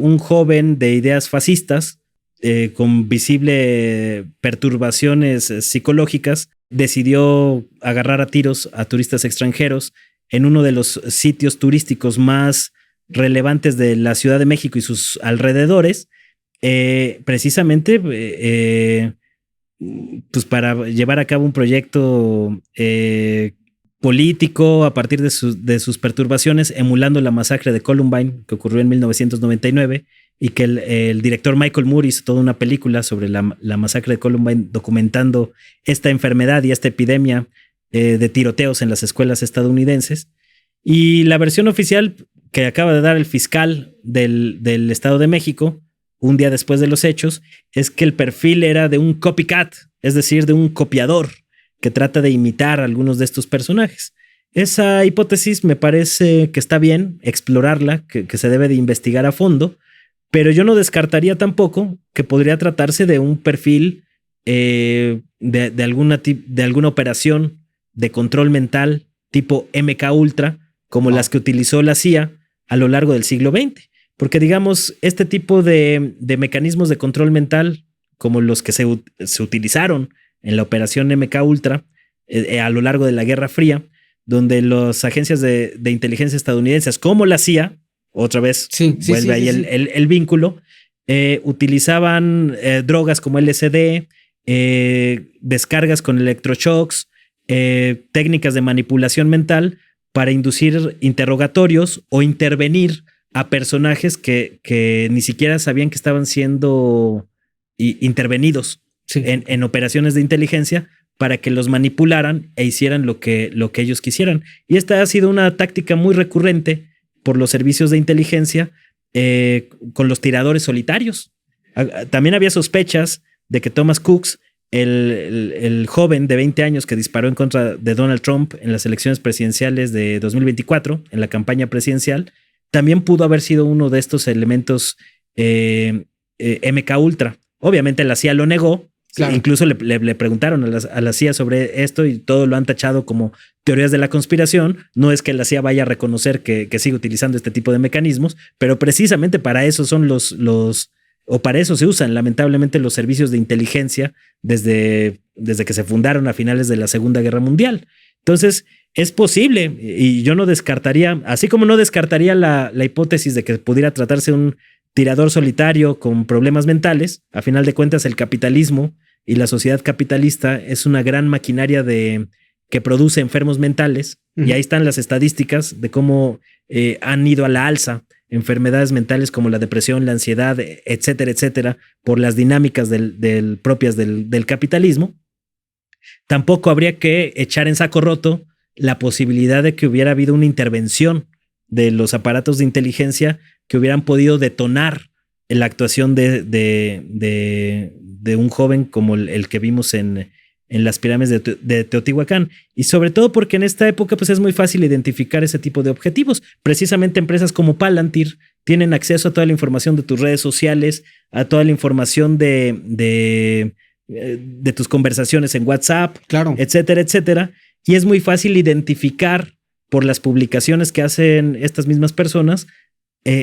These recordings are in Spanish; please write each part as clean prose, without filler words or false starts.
un joven de ideas fascistas con visible perturbaciones psicológicas decidió agarrar a tiros a turistas extranjeros en uno de los sitios turísticos más relevantes de la Ciudad de México y sus alrededores, precisamente pues para llevar a cabo un proyecto político a partir de sus perturbaciones, emulando la masacre de Columbine que ocurrió en 1999 y que el director Michael Moore hizo toda una película sobre la masacre de Columbine, documentando esta enfermedad y esta epidemia de tiroteos en las escuelas estadounidenses. Y la versión oficial que acaba de dar el fiscal del Estado de México, un día después de los hechos, es que el perfil era de un copycat, es decir, de un copiador que trata de imitar a algunos de estos personajes. Esa hipótesis me parece que está bien explorarla, que se debe de investigar a fondo, pero yo no descartaría tampoco que podría tratarse de un perfil de alguna operación de control mental tipo MK Ultra, como las que utilizó la CIA a lo largo del siglo XX. Porque digamos, este tipo de mecanismos de control mental, como los que se utilizaron en la operación MK Ultra a lo largo de la Guerra Fría, donde las agencias de inteligencia estadounidenses, como la CIA, otra vez vuelve ahí el vínculo, utilizaban drogas como LSD, descargas con electroshocks, técnicas de manipulación mental para inducir interrogatorios o intervenir a personajes que ni siquiera sabían que estaban siendo intervenidos en operaciones de inteligencia para que los manipularan e hicieran lo que ellos quisieran. Y esta ha sido una táctica muy recurrente por los servicios de inteligencia con los tiradores solitarios. También había sospechas de que Thomas Cook, el joven de 20 años que disparó en contra de Donald Trump en las elecciones presidenciales de 2024, en la campaña presidencial, también pudo haber sido uno de estos elementos MK Ultra. Obviamente la CIA lo negó. Claro. Incluso le preguntaron a la CIA sobre esto y todo lo han tachado como teorías de la conspiración. No es que la CIA vaya a reconocer que sigue utilizando este tipo de mecanismos, pero precisamente para eso son o para eso se usan lamentablemente los servicios de inteligencia desde que se fundaron a finales de la Segunda Guerra Mundial. Entonces es posible, y yo no descartaría, así como no descartaría la hipótesis de que pudiera tratarse un tirador solitario con problemas mentales. A final de cuentas, el capitalismo y la sociedad capitalista es una gran maquinaria que produce enfermos mentales. Y ahí están las estadísticas de cómo han ido a la alza enfermedades mentales como la depresión, la ansiedad, etcétera, etcétera, por las dinámicas propias del capitalismo. Tampoco habría que echar en saco roto la posibilidad de que hubiera habido una intervención de los aparatos de inteligencia que hubieran podido detonar la actuación de un joven como el que vimos en las pirámides de Teotihuacán. Y sobre todo porque en esta época pues, es muy fácil identificar ese tipo de objetivos. Precisamente empresas como Palantir tienen acceso a toda la información de tus redes sociales, a toda la información de tus conversaciones en WhatsApp, claro, etcétera, etcétera. Y es muy fácil identificar por las publicaciones que hacen estas mismas personas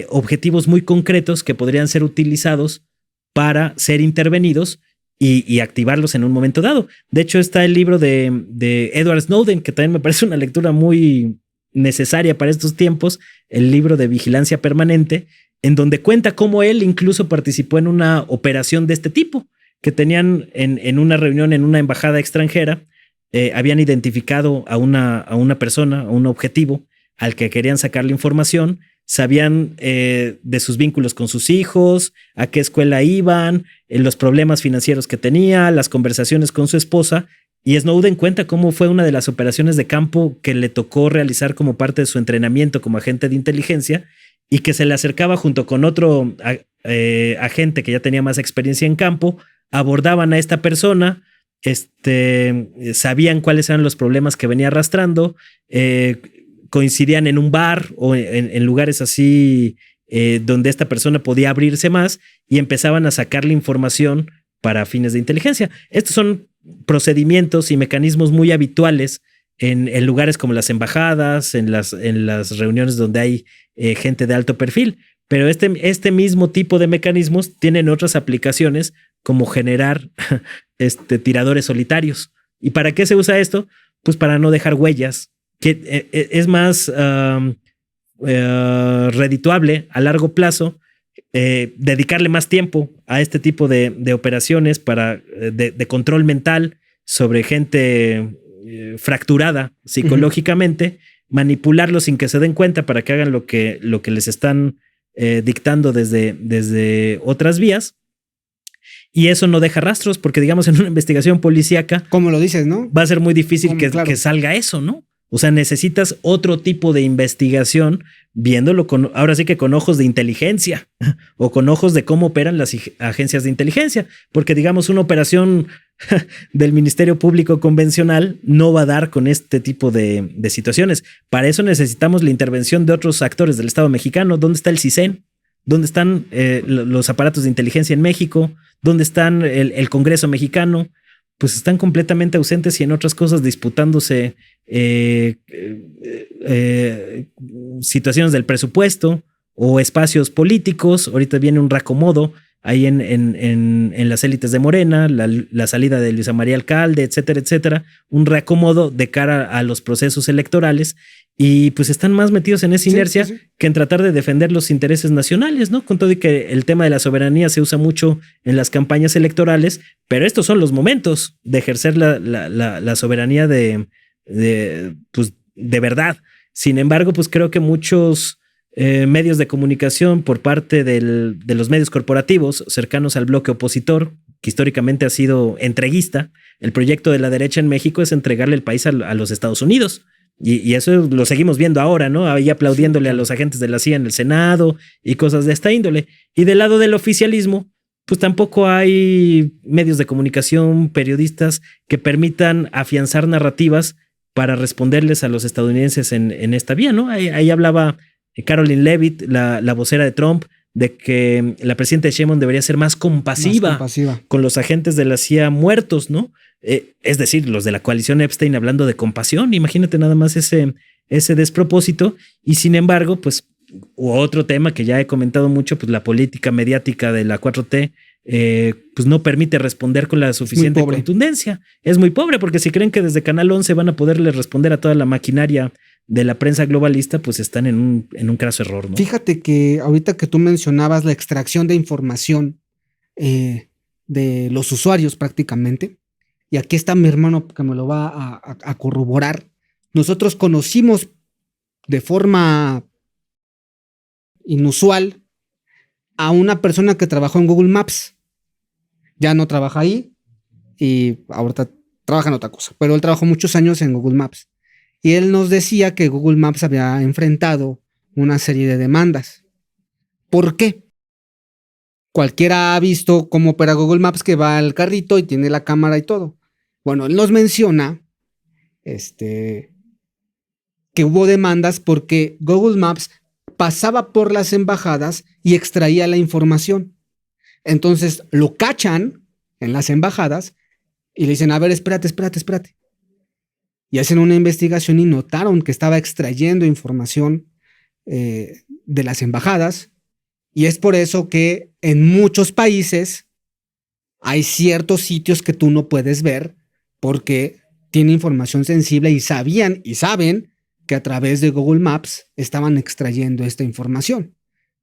objetivos muy concretos que podrían ser utilizados para ser intervenidos y activarlos en un momento dado. De hecho, está el libro de Edward Snowden, que también me parece una lectura muy necesaria para estos tiempos, el libro de Vigilancia Permanente, en donde cuenta cómo él incluso participó en una operación de este tipo, que tenían en una reunión en una embajada extranjera, habían identificado a una persona, a un objetivo al que querían sacarle información, sabían de sus vínculos con sus hijos, a qué escuela iban, los problemas financieros que tenía, las conversaciones con su esposa, y Snowden cuenta cómo fue una de las operaciones de campo que le tocó realizar como parte de su entrenamiento como agente de inteligencia y que se le acercaba junto con otro agente que ya tenía más experiencia en campo, abordaban a esta persona, sabían cuáles eran los problemas que venía arrastrando, coincidían en un bar o en lugares así donde esta persona podía abrirse más y empezaban a sacarle información para fines de inteligencia. Estos son procedimientos y mecanismos muy habituales en lugares como las embajadas, en las reuniones donde hay gente de alto perfil. Pero este mismo tipo de mecanismos tienen otras aplicaciones como generar tiradores solitarios. ¿Y para qué se usa esto? Pues para no dejar huellas, que es más redituable a largo plazo dedicarle más tiempo a este tipo de operaciones de control mental sobre gente fracturada psicológicamente, manipularlos sin que se den cuenta para que hagan lo que les están dictando desde otras vías. Y eso no deja rastros porque, digamos, en una investigación policíaca, como lo dices, ¿no? Va a ser muy difícil que salga eso, ¿no? O sea, necesitas otro tipo de investigación viéndolo ahora sí que con ojos de inteligencia o con ojos de cómo operan las agencias de inteligencia. Porque, digamos, una operación del Ministerio Público convencional no va a dar con este tipo de situaciones. Para eso necesitamos la intervención de otros actores del Estado mexicano. ¿Dónde está el CISEN? ¿Dónde están los aparatos de inteligencia en México? ¿Dónde están el Congreso mexicano? Pues están completamente ausentes y en otras cosas disputándose situaciones del presupuesto o espacios políticos. Ahorita viene un reacomodo ahí en las élites de Morena, la salida de Luisa María Alcalde, etcétera, etcétera. Un reacomodo de cara a los procesos electorales. Y pues están más metidos en esa inercia que en tratar de defender los intereses nacionales, ¿no? Con todo y que el tema de la soberanía se usa mucho en las campañas electorales, pero estos son los momentos de ejercer la soberanía de verdad. Sin embargo, pues creo que muchos medios de comunicación por parte de los medios corporativos cercanos al bloque opositor, que históricamente ha sido entreguista, el proyecto de la derecha en México es entregarle el país a los Estados Unidos. Y eso lo seguimos viendo ahora, ¿no? Ahí aplaudiéndole a los agentes de la CIA en el Senado y cosas de esta índole. Y del lado del oficialismo, pues tampoco hay medios de comunicación, periodistas que permitan afianzar narrativas para responderles a los estadounidenses en esta vía, ¿no? Ahí hablaba Caroline Leavitt, la vocera de Trump, de que la presidenta Sheinbaum debería ser más compasiva con los agentes de la CIA muertos, ¿no? Es decir, los de la coalición Epstein hablando de compasión. Imagínate nada más ese despropósito. Y sin embargo, pues otro tema que ya he comentado mucho, pues la política mediática de la 4T, pues no permite responder con la suficiente contundencia. Es muy pobre porque si creen que desde Canal 11 van a poderle responder a toda la maquinaria de la prensa globalista, pues están en un craso error, ¿no? Fíjate que ahorita que tú mencionabas la extracción de información de los usuarios prácticamente, y aquí está mi hermano que me lo va a corroborar. Nosotros conocimos de forma inusual a una persona que trabajó en Google Maps. Ya no trabaja ahí y ahorita trabaja en otra cosa, pero él trabajó muchos años en Google Maps. Y él nos decía que Google Maps había enfrentado una serie de demandas. ¿Por qué? Cualquiera ha visto cómo opera Google Maps, que va al carrito y tiene la cámara y todo. Bueno, él nos menciona que hubo demandas porque Google Maps pasaba por las embajadas y extraía la información. Entonces lo cachan en las embajadas y le dicen, a ver, espérate. Y hacen una investigación y notaron que estaba extrayendo información de las embajadas. Y es por eso que en muchos países hay ciertos sitios que tú no puedes ver porque tiene información sensible y sabían y saben que a través de Google Maps estaban extrayendo esta información.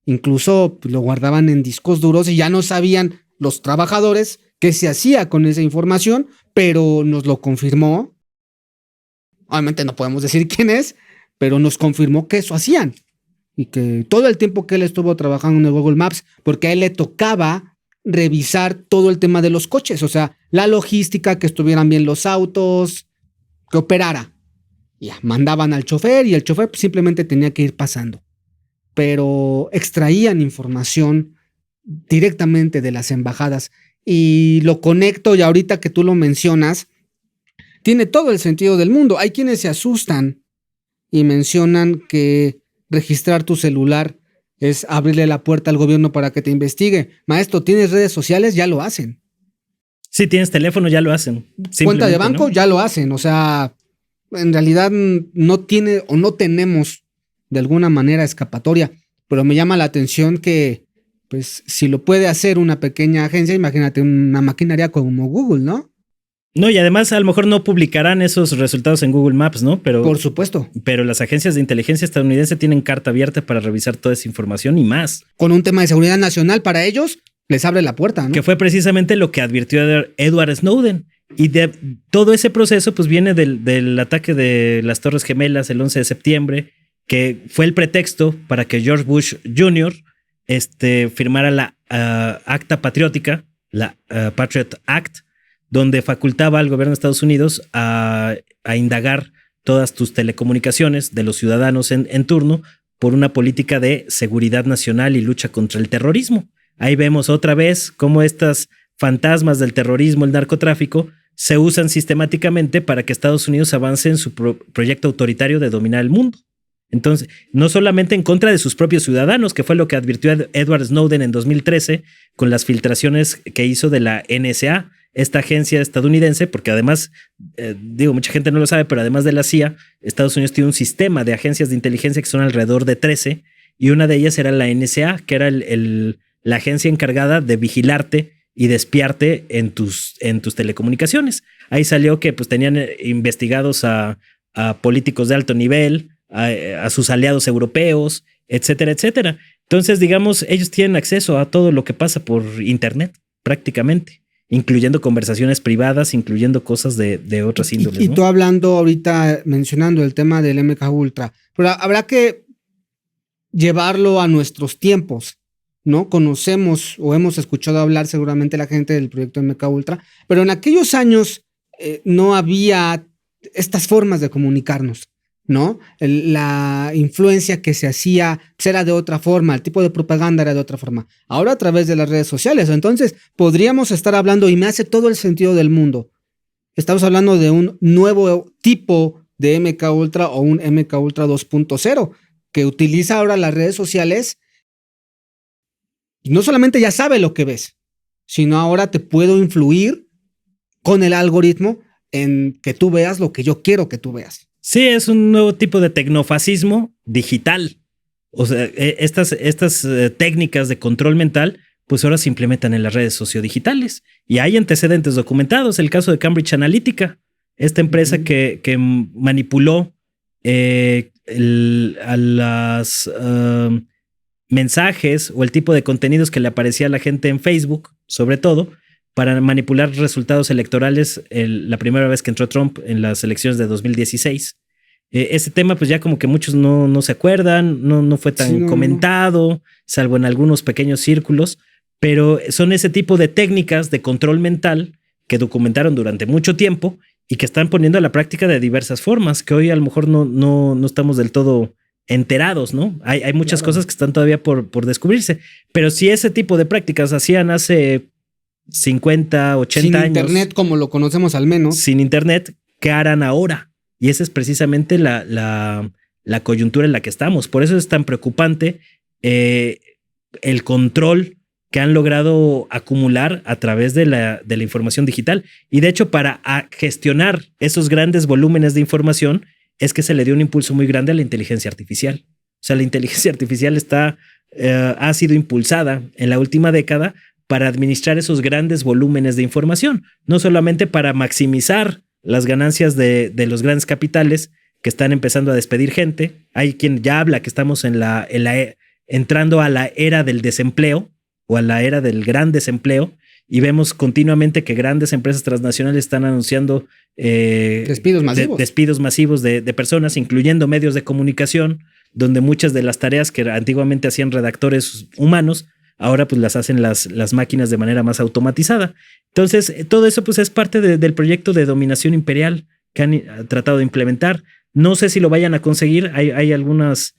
Incluso lo guardaban en discos duros y ya no sabían los trabajadores qué se hacía con esa información, pero nos lo confirmó. Obviamente no podemos decir quién es, pero nos confirmó que eso hacían. Y que todo el tiempo que él estuvo trabajando en Google Maps, porque a él le tocaba revisar todo el tema de los coches, o sea, la logística, que estuvieran bien los autos, que operara. Ya, mandaban al chofer y el chofer simplemente tenía que ir pasando. Pero extraían información directamente de las embajadas. Y lo conecto, y ahorita que tú lo mencionas, tiene todo el sentido del mundo. Hay quienes se asustan y mencionan que registrar tu celular es abrirle la puerta al gobierno para que te investigue. Maestro, ¿tienes redes sociales? Ya lo hacen. Si tienes teléfono, ya lo hacen. Cuenta de banco, ¿no? Ya lo hacen. O sea, en realidad no tiene o no tenemos de alguna manera escapatoria. Pero me llama la atención que, pues, si lo puede hacer una pequeña agencia, imagínate una maquinaria como Google, ¿no? No, y además a lo mejor no publicarán esos resultados en Google Maps, ¿no? Por supuesto. Pero las agencias de inteligencia estadounidense tienen carta abierta para revisar toda esa información y más. Con un tema de seguridad nacional para ellos, les abre la puerta, ¿no? Que fue precisamente lo que advirtió Edward Snowden. Y de todo ese proceso, pues viene del ataque de las Torres Gemelas el 11 de septiembre, que fue el pretexto para que George Bush Jr. Firmara la Acta Patriótica, la Patriot Act, donde facultaba al gobierno de Estados Unidos a indagar todas tus telecomunicaciones de los ciudadanos en turno por una política de seguridad nacional y lucha contra el terrorismo. Ahí vemos otra vez cómo estas fantasmas del terrorismo, el narcotráfico, se usan sistemáticamente para que Estados Unidos avance en su proyecto autoritario de dominar el mundo. Entonces, no solamente en contra de sus propios ciudadanos, que fue lo que advirtió Edward Snowden en 2013 con las filtraciones que hizo de la NSA, esta agencia estadounidense, porque además, mucha gente no lo sabe, pero además de la CIA, Estados Unidos tiene un sistema de agencias de inteligencia que son alrededor de 13, y una de ellas era la NSA, que era la agencia encargada de vigilarte y de espiarte en tus telecomunicaciones. Ahí salió que pues tenían investigados a políticos de alto nivel, a sus aliados europeos, etcétera, etcétera. Entonces, digamos, ellos tienen acceso a todo lo que pasa por internet, prácticamente, incluyendo conversaciones privadas, incluyendo cosas de otras índoles. Y tú hablando ahorita, mencionando el tema del MK Ultra, pero habrá que llevarlo a nuestros tiempos, ¿no? Conocemos o hemos escuchado hablar seguramente la gente del proyecto MK Ultra, pero en aquellos años no había estas formas de comunicarnos, ¿no? La influencia que se hacía pues era de otra forma, el tipo de propaganda era de otra forma. Ahora a través de las redes sociales, entonces podríamos estar hablando, y me hace todo el sentido del mundo, estamos hablando de un nuevo tipo de MK Ultra o un MK Ultra 2.0 que utiliza ahora las redes sociales. No solamente ya sabe lo que ves, sino ahora te puedo influir con el algoritmo en que tú veas lo que yo quiero que tú veas. Sí, es un nuevo tipo de tecnofascismo digital. O sea, estas técnicas de control mental, pues ahora se implementan en las redes sociodigitales. Y hay antecedentes documentados. El caso de Cambridge Analytica, esta empresa que manipuló a las mensajes o el tipo de contenidos que le aparecía a la gente en Facebook, sobre todo, para manipular resultados electorales la primera vez que entró Trump en las elecciones de 2016. Ese tema pues ya como que muchos no se acuerdan, no fue tan comentado, salvo en algunos pequeños círculos, pero son ese tipo de técnicas de control mental que documentaron durante mucho tiempo y que están poniendo a la práctica de diversas formas, que hoy a lo mejor no estamos del todo enterados, ¿no? Hay muchas cosas que están todavía por descubrirse, pero si ese tipo de prácticas hacían hace 50, 80 años. Sin internet como lo conocemos al menos. Sin internet, ¿qué harán ahora? Y esa es precisamente la coyuntura en la que estamos. Por eso es tan preocupante el control que han logrado acumular a través de la información digital. Y de hecho, para gestionar esos grandes volúmenes de información, es que se le dio un impulso muy grande a la inteligencia artificial. O sea, la inteligencia artificial ha sido impulsada en la última década para administrar esos grandes volúmenes de información, no solamente para maximizar las ganancias de los grandes capitales que están empezando a despedir gente. Hay quien ya habla que estamos entrando a la era del desempleo o a la era del gran desempleo, y vemos continuamente que grandes empresas transnacionales están anunciando despidos masivos de personas, incluyendo medios de comunicación, donde muchas de las tareas que antiguamente hacían redactores humanos, ahora pues las hacen las máquinas de manera más automatizada. Entonces, todo eso pues es parte del proyecto de dominación imperial que han tratado de implementar. No sé si lo vayan a conseguir. Hay algunas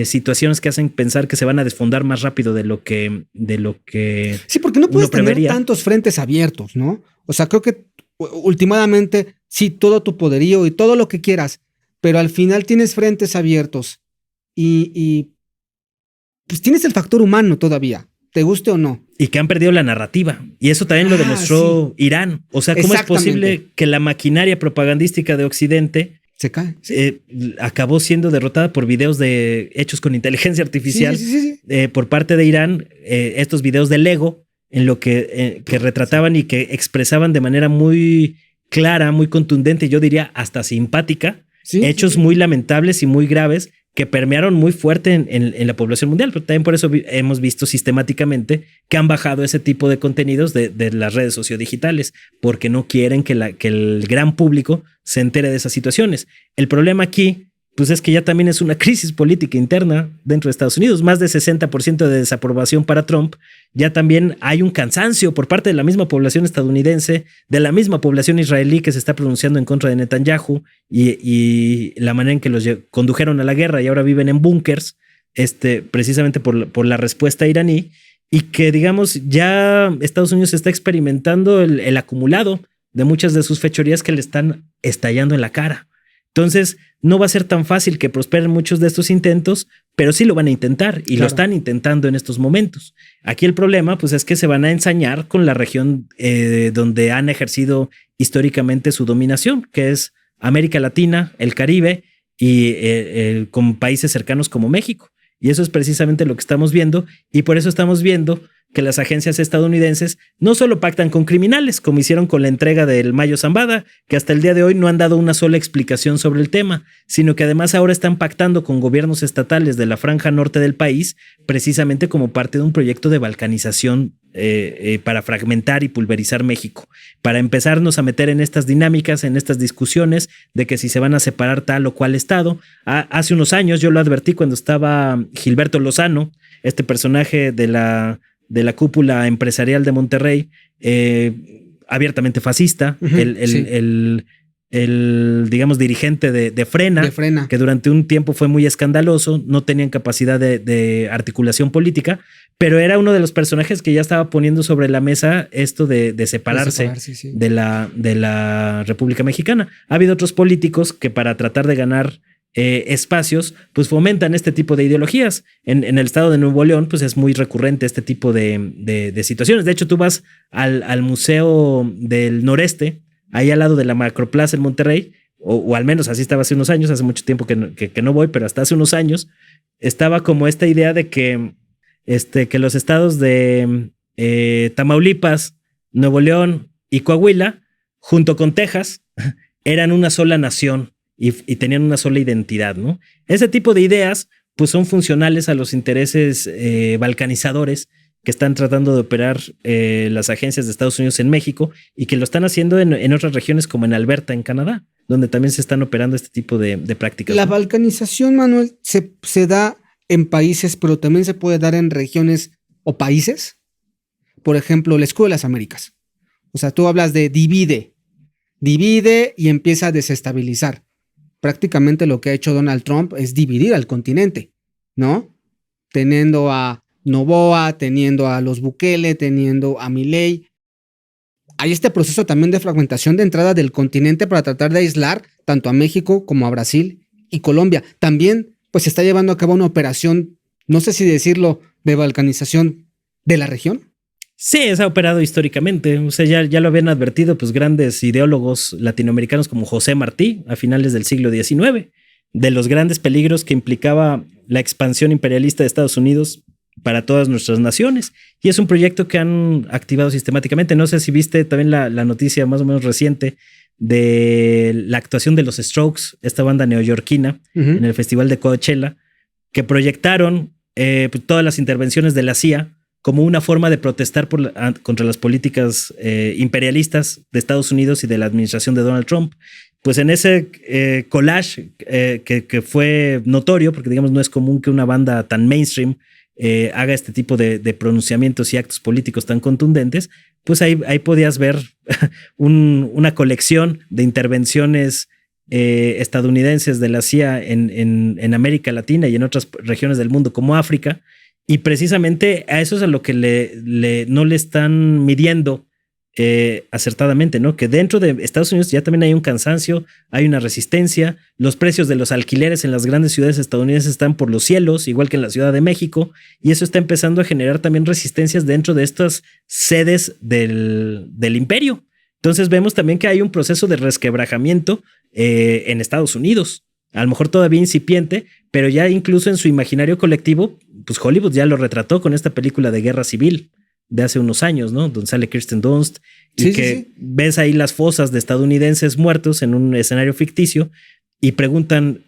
situaciones que hacen pensar que se van a desfondar más rápido de lo que sí, porque no puedes tener tantos frentes abiertos, ¿no? O sea, creo que últimamente sí, todo tu poderío y todo lo que quieras, pero al final tienes frentes abiertos y pues tienes el factor humano todavía, te guste o no. Y que han perdido la narrativa. Y eso también lo demostró Irán. O sea, ¿cómo es posible que la maquinaria propagandística de Occidente Se cae. Acabó siendo derrotada por videos hechos con inteligencia artificial por parte de Irán. Estos videos de Lego, en lo que retrataban y que expresaban de manera muy clara, muy contundente, yo diría hasta simpática, hechos muy lamentables y muy graves que permearon muy fuerte en la población mundial. Pero también por eso hemos visto sistemáticamente que han bajado ese tipo de contenidos de las redes sociodigitales, porque no quieren que el gran público se entere de esas situaciones. El problema aquí, pues es que ya también es una crisis política interna dentro de Estados Unidos. Más de 60% de desaprobación para Trump. Ya también hay un cansancio por parte de la misma población estadounidense, de la misma población israelí que se está pronunciando en contra de Netanyahu y la manera en que los condujeron a la guerra y ahora viven en búnkers, precisamente por la respuesta iraní, y que, digamos, ya Estados Unidos está experimentando el acumulado de muchas de sus fechorías que le están estallando en la cara. Entonces, no va a ser tan fácil que prosperen muchos de estos intentos, pero sí lo van a intentar y lo están intentando en estos momentos. Aquí el problema, pues, es que se van a ensañar con la región donde han ejercido históricamente su dominación, que es América Latina, el Caribe y con países cercanos como México. Y eso es precisamente lo que estamos viendo, y por eso estamos viendo que las agencias estadounidenses no solo pactan con criminales, como hicieron con la entrega del Mayo Zambada, que hasta el día de hoy no han dado una sola explicación sobre el tema, sino que además ahora están pactando con gobiernos estatales de la franja norte del país, precisamente como parte de un proyecto de balcanización para fragmentar y pulverizar México, para empezarnos a meter en estas dinámicas, en estas discusiones de que si se van a separar tal o cual estado. Hace unos años yo lo advertí cuando estaba Gilberto Lozano, este personaje de la cúpula empresarial de Monterrey, abiertamente fascista, el digamos, dirigente de Frena, que durante un tiempo fue muy escandaloso, no tenían capacidad de articulación política, pero era uno de los personajes que ya estaba poniendo sobre la mesa esto de separarse de la República Mexicana. Ha habido otros políticos que para tratar de ganar espacios, pues fomentan este tipo de ideologías. En el estado de Nuevo León, pues es muy recurrente este tipo de situaciones. De hecho, tú vas al Museo del Noreste, ahí al lado de la Macroplaza en Monterrey, o al menos así estaba hace unos años, hace mucho tiempo que no voy, pero hasta hace unos años estaba como esta idea de que los estados de Tamaulipas, Nuevo León y Coahuila, junto con Texas, eran una sola nación y tenían una sola identidad, ¿no? Ese tipo de ideas pues son funcionales a los intereses balcanizadores que están tratando de operar las agencias de Estados Unidos en México y que lo están haciendo en otras regiones como en Alberta, en Canadá, donde también se están operando este tipo de prácticas. La balcanización, Manuel, se da en países, pero también se puede dar en regiones o países. Por ejemplo, el escudo de las Américas. O sea, tú hablas de divide y empieza a desestabilizar. Prácticamente lo que ha hecho Donald Trump es dividir al continente, ¿no? Teniendo a Noboa, teniendo a los Bukele, teniendo a Milei. Hay este proceso también de fragmentación de entrada del continente para tratar de aislar tanto a México como a Brasil y Colombia. También pues se está llevando a cabo una operación, no sé si decirlo, de balcanización de la región. Sí, se ha operado históricamente. O sea, ya lo habían advertido pues grandes ideólogos latinoamericanos como José Martí a finales del siglo XIX, de los grandes peligros que implicaba la expansión imperialista de Estados Unidos para todas nuestras naciones. Y es un proyecto que han activado sistemáticamente. No sé si viste también la noticia más o menos reciente de la actuación de los Strokes, esta banda neoyorquina, en el Festival de Coachella, que proyectaron pues, todas las intervenciones de la CIA como una forma de protestar contra las políticas imperialistas de Estados Unidos y de la administración de Donald Trump. Pues en ese collage que fue notorio, porque digamos no es común que una banda tan mainstream haga este tipo de pronunciamientos y actos políticos tan contundentes, pues ahí podías ver una colección de intervenciones estadounidenses de la CIA en América Latina y en otras regiones del mundo como África, y precisamente a eso es a lo que no le están midiendo acertadamente, ¿no? Que dentro de Estados Unidos ya también hay un cansancio, hay una resistencia, los precios de los alquileres en las grandes ciudades estadounidenses están por los cielos, igual que en la Ciudad de México, y eso está empezando a generar también resistencias dentro de estas sedes del imperio. Entonces vemos también que hay un proceso de resquebrajamiento en Estados Unidos. A lo mejor todavía incipiente, pero ya incluso en su imaginario colectivo, pues Hollywood ya lo retrató con esta película de guerra civil de hace unos años, ¿no? Donde sale Kirsten Dunst y ves ahí las fosas de estadounidenses muertos en un escenario ficticio y preguntan,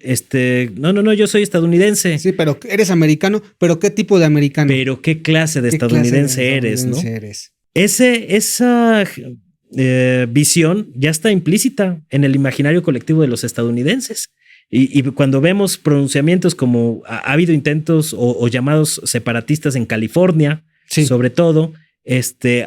no, yo soy estadounidense. Sí, pero eres americano, pero ¿qué tipo de americano? Pero ¿qué clase de estadounidense eres, no? Esa visión ya está implícita en el imaginario colectivo de los estadounidenses. Y cuando vemos pronunciamientos como ha habido intentos o llamados separatistas en California, sobre todo,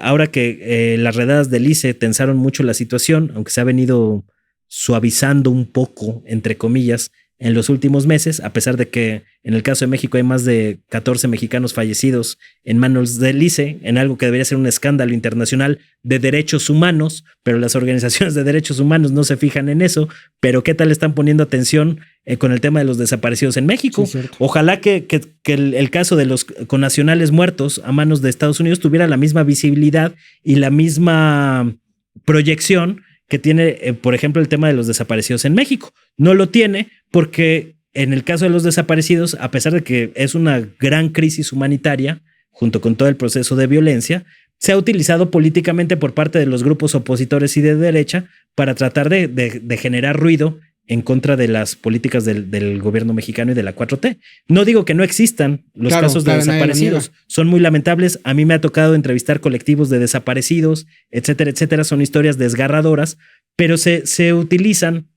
ahora que las redadas del ICE tensaron mucho la situación, aunque se ha venido suavizando un poco, entre comillas, en los últimos meses, a pesar de que en el caso de México hay más de 14 mexicanos fallecidos en manos del ICE, en algo que debería ser un escándalo internacional de derechos humanos, pero las organizaciones de derechos humanos no se fijan en eso. Pero ¿qué tal están poniendo atención con el tema de los desaparecidos en México? Sí, ojalá que el caso de los connacionales muertos a manos de Estados Unidos tuviera la misma visibilidad y la misma proyección que tiene, por ejemplo, el tema de los desaparecidos en México. No lo tiene porque en el caso de los desaparecidos, a pesar de que es una gran crisis humanitaria, junto con todo el proceso de violencia, se ha utilizado políticamente por parte de los grupos opositores y de derecha para tratar de generar ruido en contra de las políticas del gobierno mexicano y de la 4T. No digo que no existan los casos de desaparecidos, son muy lamentables. A mí me ha tocado entrevistar colectivos de desaparecidos, etcétera, etcétera. Son historias desgarradoras, pero se utilizan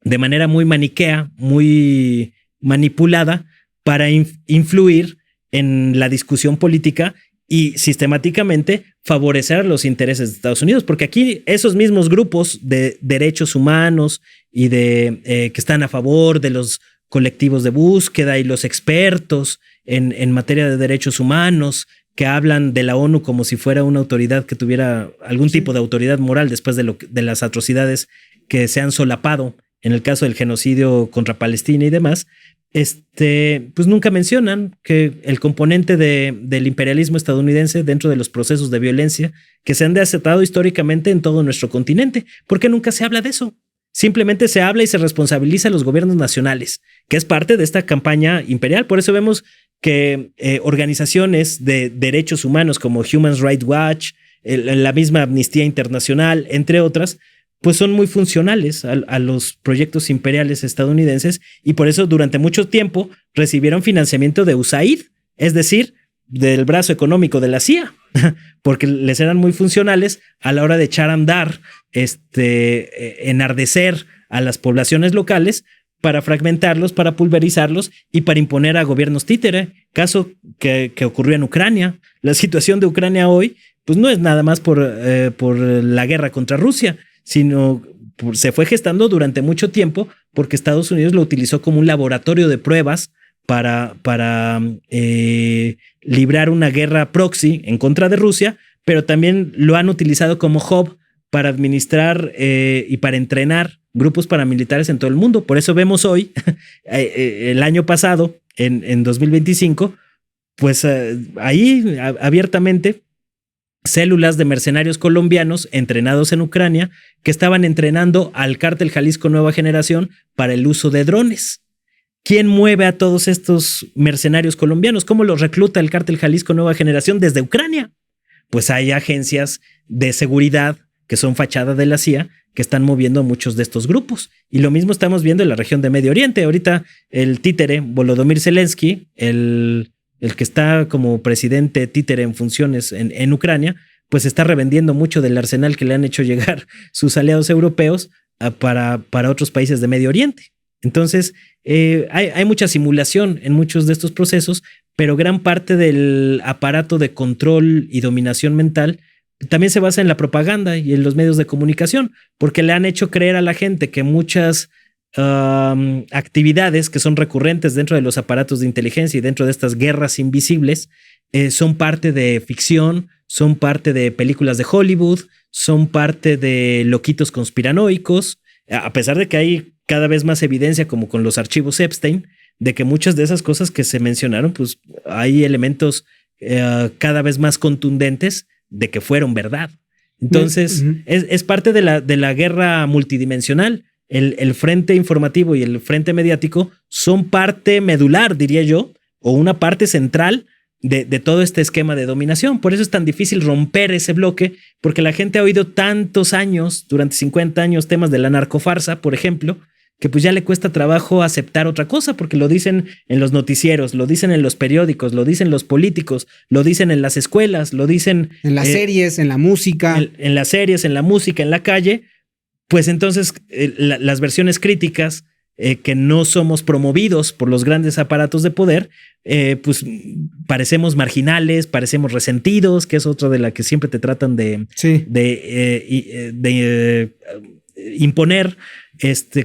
de manera muy maniquea, muy manipulada para influir en la discusión política y sistemáticamente favorecer los intereses de Estados Unidos, porque aquí esos mismos grupos de derechos humanos y que están a favor de los colectivos de búsqueda y los expertos en materia de derechos humanos que hablan de la ONU como si fuera una autoridad que tuviera algún tipo de autoridad moral después de las atrocidades que se han solapado en el caso del genocidio contra Palestina y demás, pues nunca mencionan que el componente del imperialismo estadounidense dentro de los procesos de violencia que se han desatado históricamente en todo nuestro continente. ¿Por qué nunca se habla de eso? Simplemente se habla y se responsabiliza a los gobiernos nacionales, que es parte de esta campaña imperial. Por eso vemos que organizaciones de derechos humanos como Human Rights Watch, la misma Amnistía Internacional, entre otras, pues son muy funcionales a los proyectos imperiales estadounidenses y por eso durante mucho tiempo recibieron financiamiento de USAID, es decir, del brazo económico de la CIA, porque les eran muy funcionales a la hora de echar a andar, enardecer a las poblaciones locales para fragmentarlos, para pulverizarlos y para imponer a gobiernos títere, caso que ocurrió en Ucrania. La situación de Ucrania hoy pues no es nada más por la guerra contra Rusia, sino se fue gestando durante mucho tiempo porque Estados Unidos lo utilizó como un laboratorio de pruebas para librar una guerra proxy en contra de Rusia, pero también lo han utilizado como hub para administrar y para entrenar grupos paramilitares en todo el mundo. Por eso vemos hoy, el año pasado, en 2025, pues ahí abiertamente células de mercenarios colombianos entrenados en Ucrania que estaban entrenando al Cártel Jalisco Nueva Generación para el uso de drones. ¿Quién mueve a todos estos mercenarios colombianos? ¿Cómo los recluta el Cártel Jalisco Nueva Generación desde Ucrania? Pues hay agencias de seguridad que son fachada de la CIA que están moviendo a muchos de estos grupos. Y lo mismo estamos viendo en la región de Medio Oriente. Ahorita el títere Volodymyr Zelensky, el que está como presidente títere en funciones en Ucrania, pues está revendiendo mucho del arsenal que le han hecho llegar sus aliados europeos para otros países de Medio Oriente. Entonces, hay mucha simulación en muchos de estos procesos, pero gran parte del aparato de control y dominación mental también se basa en la propaganda y en los medios de comunicación, porque le han hecho creer a la gente que muchas actividades que son recurrentes dentro de los aparatos de inteligencia y dentro de estas guerras invisibles son parte de ficción, son parte de películas de Hollywood, son parte de loquitos conspiranoicos, a pesar de que hay cada vez más evidencia, como con los archivos Epstein, de que muchas de esas cosas que se mencionaron, pues hay elementos cada vez más contundentes de que fueron verdad. Entonces, es parte de la guerra multidimensional. El frente informativo y el frente mediático son parte medular, diría yo, o una parte central de todo este esquema de dominación. Por eso es tan difícil romper ese bloque, porque la gente ha oído tantos años, durante 50 años, temas de la narcofarsa, por ejemplo, que pues ya le cuesta trabajo aceptar otra cosa, porque lo dicen en los noticieros, lo dicen en los periódicos, lo dicen los políticos, lo dicen en las escuelas, lo dicen en las series, en la música. En las series, en la música, en la calle. Pues entonces las versiones críticas que no somos promovidos por los grandes aparatos de poder, pues parecemos marginales, parecemos resentidos, que es otra de la que siempre te tratan de imponer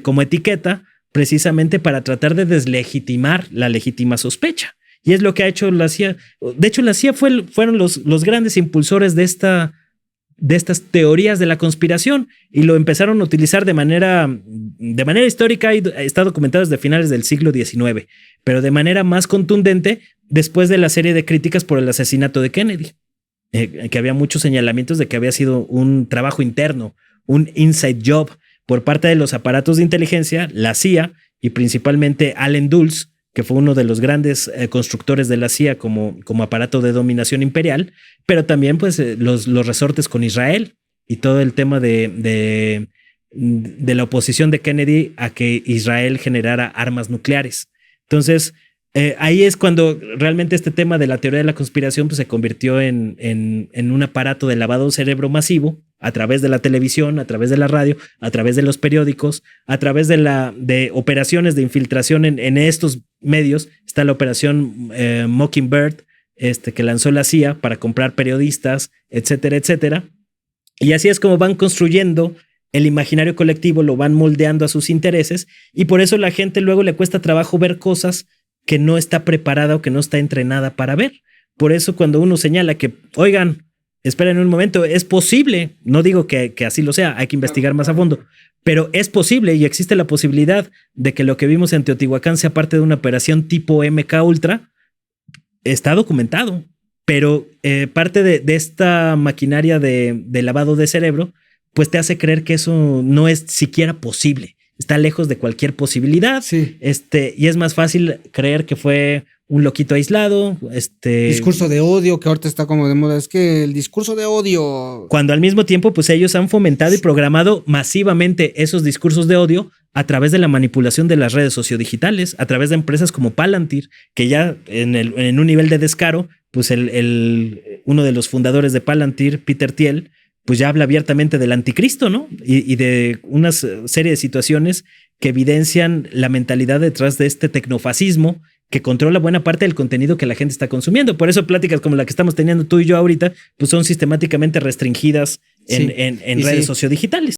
como etiqueta, precisamente para tratar de deslegitimar la legítima sospecha. Y es lo que ha hecho la CIA. De hecho, la CIA fueron los grandes impulsores de estas teorías de la conspiración, y lo empezaron a utilizar de manera histórica, y está documentado desde finales del siglo XIX, pero de manera más contundente después de la serie de críticas por el asesinato de Kennedy, que había muchos señalamientos de que había sido un trabajo interno, un inside job por parte de los aparatos de inteligencia, la CIA y principalmente Allen Dulles, que fue uno de los grandes constructores de la CIA como aparato de dominación imperial, pero también pues los resortes con Israel y todo el tema de la oposición de Kennedy a que Israel generara armas nucleares. Entonces, ahí es cuando realmente este tema de la teoría de la conspiración pues, se convirtió en un aparato de lavado de cerebro masivo a través de la televisión, a través de la radio, a través de los periódicos, a través de operaciones de infiltración en estos medios. Está la operación Mockingbird, que lanzó la CIA para comprar periodistas, etcétera, etcétera. Y así es como van construyendo el imaginario colectivo, lo van moldeando a sus intereses, y por eso la gente luego le cuesta trabajo ver cosas que no está preparada o que no está entrenada para ver. Por eso cuando uno señala que, oigan, esperen un momento, es posible, no digo que así lo sea, hay que investigar más a fondo, pero es posible y existe la posibilidad de que lo que vimos en Teotihuacán sea parte de una operación tipo MK Ultra, está documentado, pero parte de esta maquinaria de lavado de cerebro, pues te hace creer que eso no es siquiera posible. Está lejos de cualquier posibilidad. Sí. Y es más fácil creer que fue un loquito aislado. Discurso de odio, que ahorita está como de moda. Es que el discurso de odio. Cuando al mismo tiempo, pues ellos han fomentado y programado masivamente esos discursos de odio a través de la manipulación de las redes sociodigitales, a través de empresas como Palantir, que ya en un nivel de descaro, pues uno de los fundadores de Palantir, Peter Thiel, pues ya habla abiertamente del anticristo, ¿no? Y de una serie de situaciones que evidencian la mentalidad detrás de este tecnofascismo que controla buena parte del contenido que la gente está consumiendo. Por eso pláticas como la que estamos teniendo tú y yo ahorita, pues son sistemáticamente restringidas en redes sociodigitales.